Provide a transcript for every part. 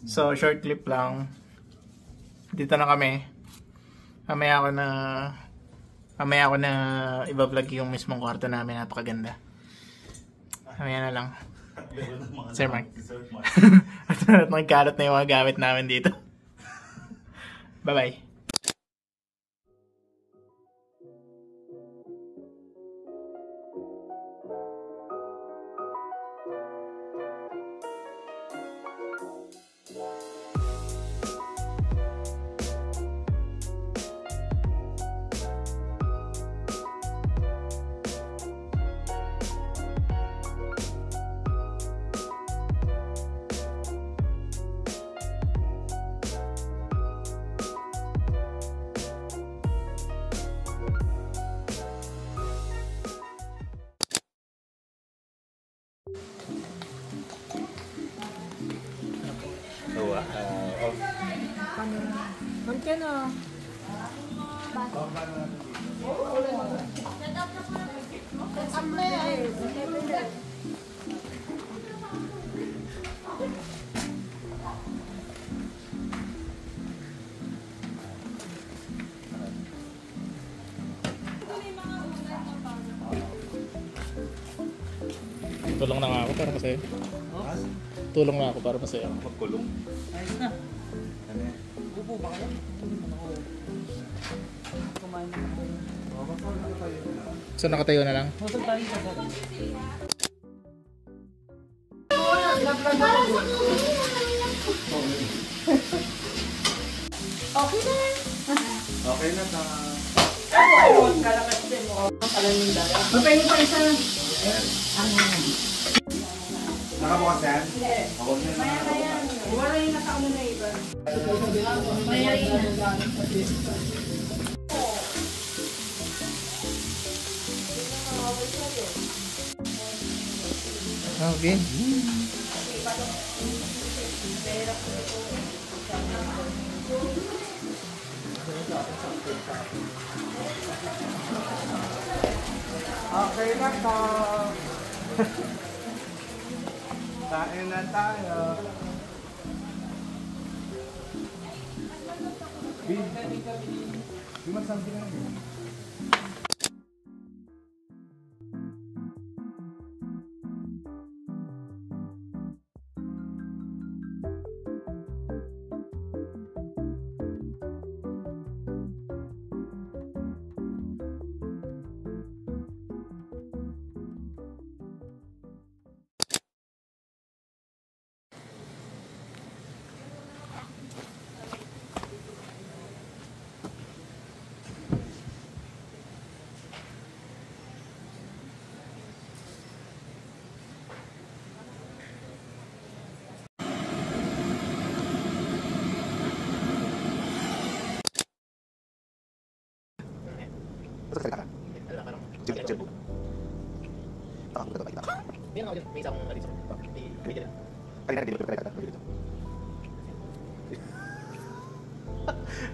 So, short clip lang. Dito na kami. Mamaya ako na i-vlog yung mismong kwarto namin. Napakaganda. Mamaya na lang. Sir Mark. At nagkalat na yung mga gamit namin dito. Bye-bye. Tulong na nga ako para masaya. Tulong na ako para masaya. Magkulong. Ayos na. Ano yan? Upo ba kayo? Kumain na ako. So nakatayo na lang? Masal tayo sa gabi. Okay na. Okay na ta. Kalakas din mo. Pala yung dala. Mapahingi pa isa. Nakabukas yan? Hindi. Ako na yan. Wala yung nakaano na iba. Maya rin na. Okay. Okay na to. Kain na tayo. Di magsabi na yun.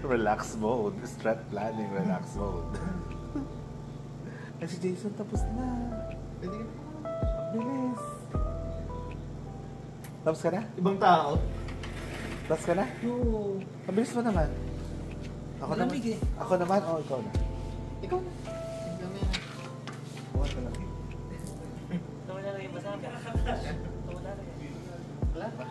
Relax mode. Strat planning, relax mode. Ay, si Jason tapos na. Pwede ka na. Bilis. Tapos ka na? Ibang tao? Tapos ka na? Oo. Mabilis mo naman. Ako naman. Malamig eh. Ako naman o ikaw na? Ikaw na. Ikaw na. Buwan ka lang. Tawa na lang yung masama. Tawa na lang. Wala ba?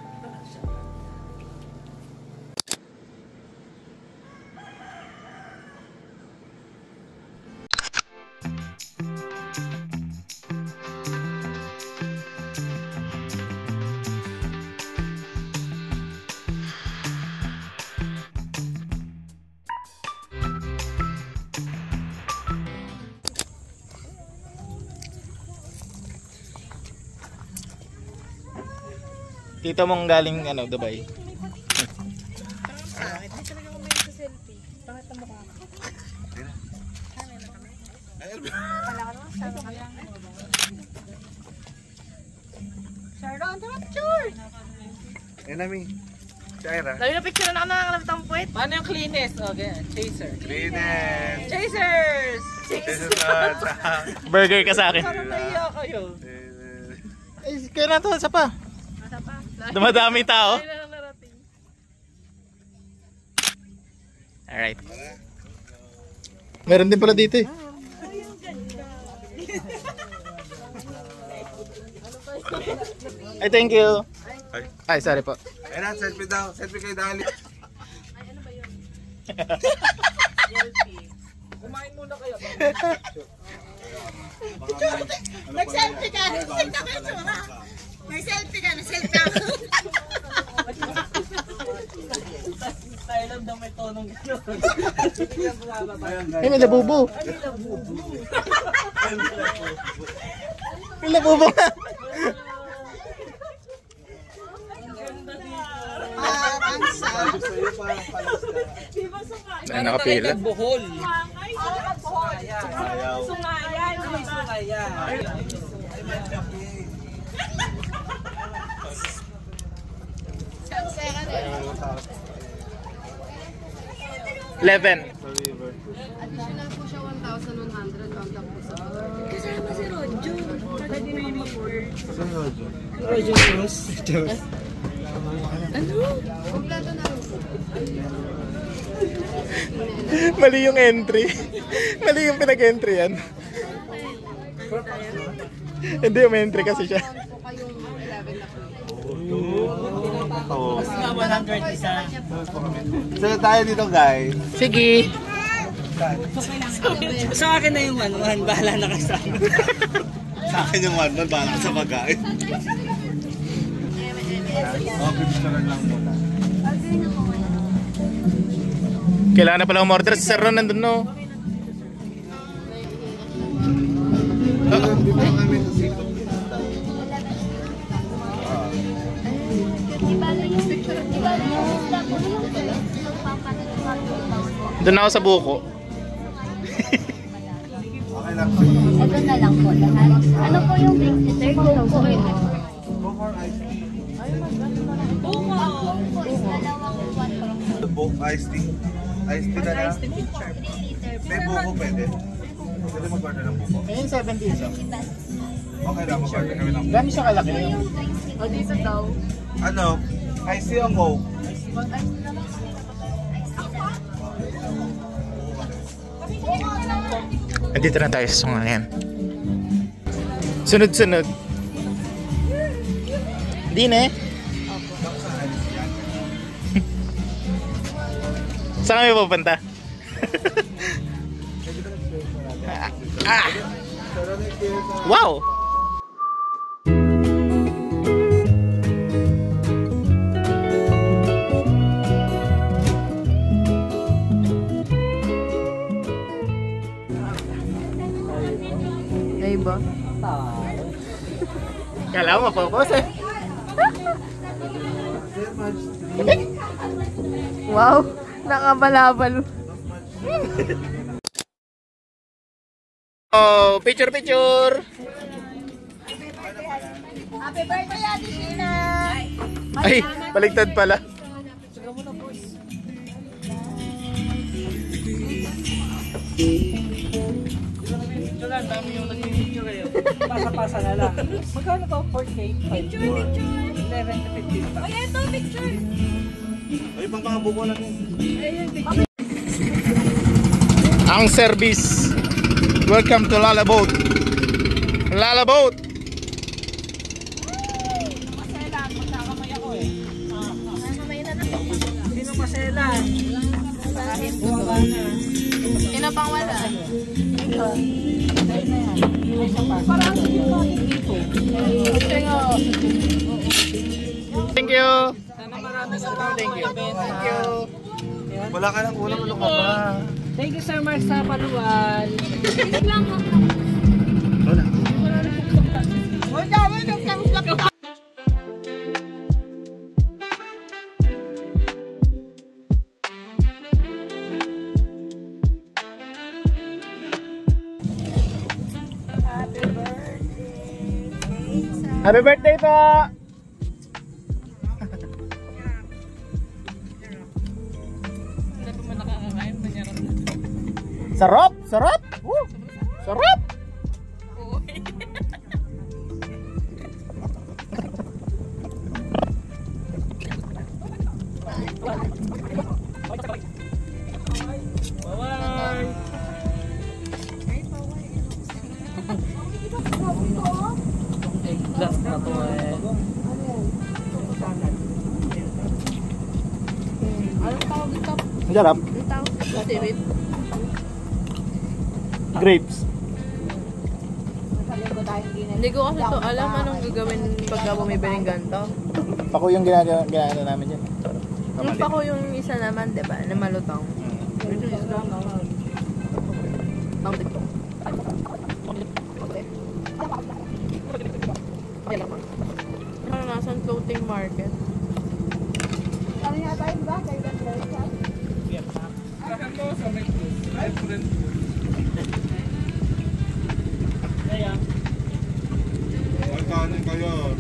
Tito mong galing Dubai. Pangit. Hindi talaga kumain sa selfie. Pangit ang mukha ko. Wala ka naman. Sama ka lang. Sharon, tara picture! Eh, Nami. Si Ira. Dami na picture na ako nakakalapit ang puwet. Paano yung cleanest? Okay, chaser. Cleanen. Chasers! Burger ka sa akin. Parang naiya kayo. Eh, kailan to? Sa pa? Nasa pa. Dumadami tao. Dahil na lang narating. Alright. Meron din pala dito eh. Ay, thank you. Ay, sorry po. Ayun na, selfie daw. Selfie kayo dali. Kumain muna kayo. Nag-selfie ka. Nag-selfie ka. Nag-selfie ako. Tayo lang daw may tonong gano'n. Ay, may labubo. May labubo nga. Parang sa... Ay, nakapila. Bohol. Sungayan. Kaya. 11. Additional po siya 1,100 ang lang po sa Kasama si Rodjo. Pwede na yung Roger Cruz. kompleto na rin po. Mali yung entry. Mali yung pinag-entry yan. Hindi, may entry kasi siya. Po kayong 11 na po. Mas nga 100 isa. So tayo dito guys. Sige. Sa akin na yung 1-1. Bahala na kasama. Sa akin yung 1-1, bahala ka sa pagkain. Picturean lang muna. Kailangan na pala umorder. Si Sir Ron nandun, no? Dito kami sa Sikop. Doon ako sa buko. Okay lang. Ito na lang po lahat. Ano po yung big sister? Buko po. Buko or iced tea? Buko. Dalawang 1 Buko iced tea. Iced tea na lang. 3 liter. May buko pwede. Pwede mag-order ng buko. Ayun, 70 isa. Okay lang, mag-order kami ng buko. Gano'n siya kalaki? O, dito daw. Ano? Iced tea o Coke? Andito na tayo sa Sungayan. Sunod-sunod. Din eh. Saan kami pupunta? Ah! Wow! Ay ba? Kala mo mapapos eh. Wow! Nakabalabalo. Oh, picture. Happy birthday, Ate Sheena! Ay, baligtad pala. Ito lang, dami yung nag-picture kayo. Pasa-pasa na lang. Magkano to? 4K? Picture! 11 to 15 pa. Ay, ito, picture! Ay, pang mga buko lang yun. Ang service. Welcome to Lala Boat. Lala Boat. Sino masela? Buwaba na. Sino pang wala? Thank you. Sana marami sa tao. Thank you. Thank you. Wala ka ng ulam, ano ka ba? Thank you, Sir Mark, sa paluan. Happy birthday po. Sarap, sarap. Sarap. Sarap. Sirip. Grapes. Hindi ko kasi to alam anong gagawin pagka bumibiling ganito. Pako yung ginagawa namin dyan. Yung pa ko yung isa naman, diba? Na malutong. Nasan floating market? Kanin kayo.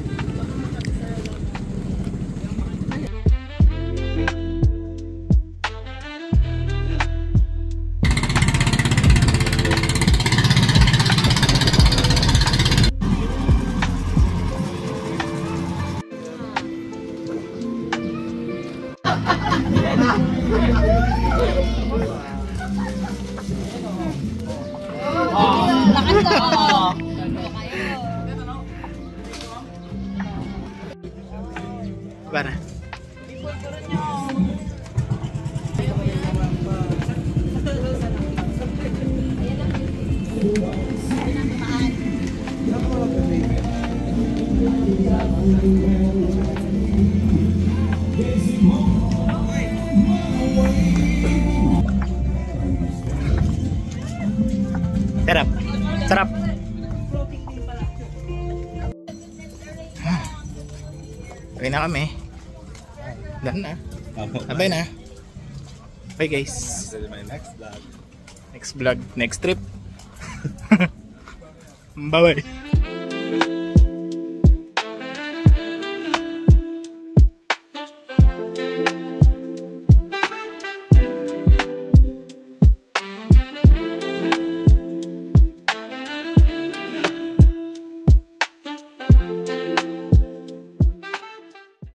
Para. Sarap. Sarap. Okay na kami. Done na. Abay na. Bye guys. This is my next vlog. Next vlog. Next trip. Bye bye.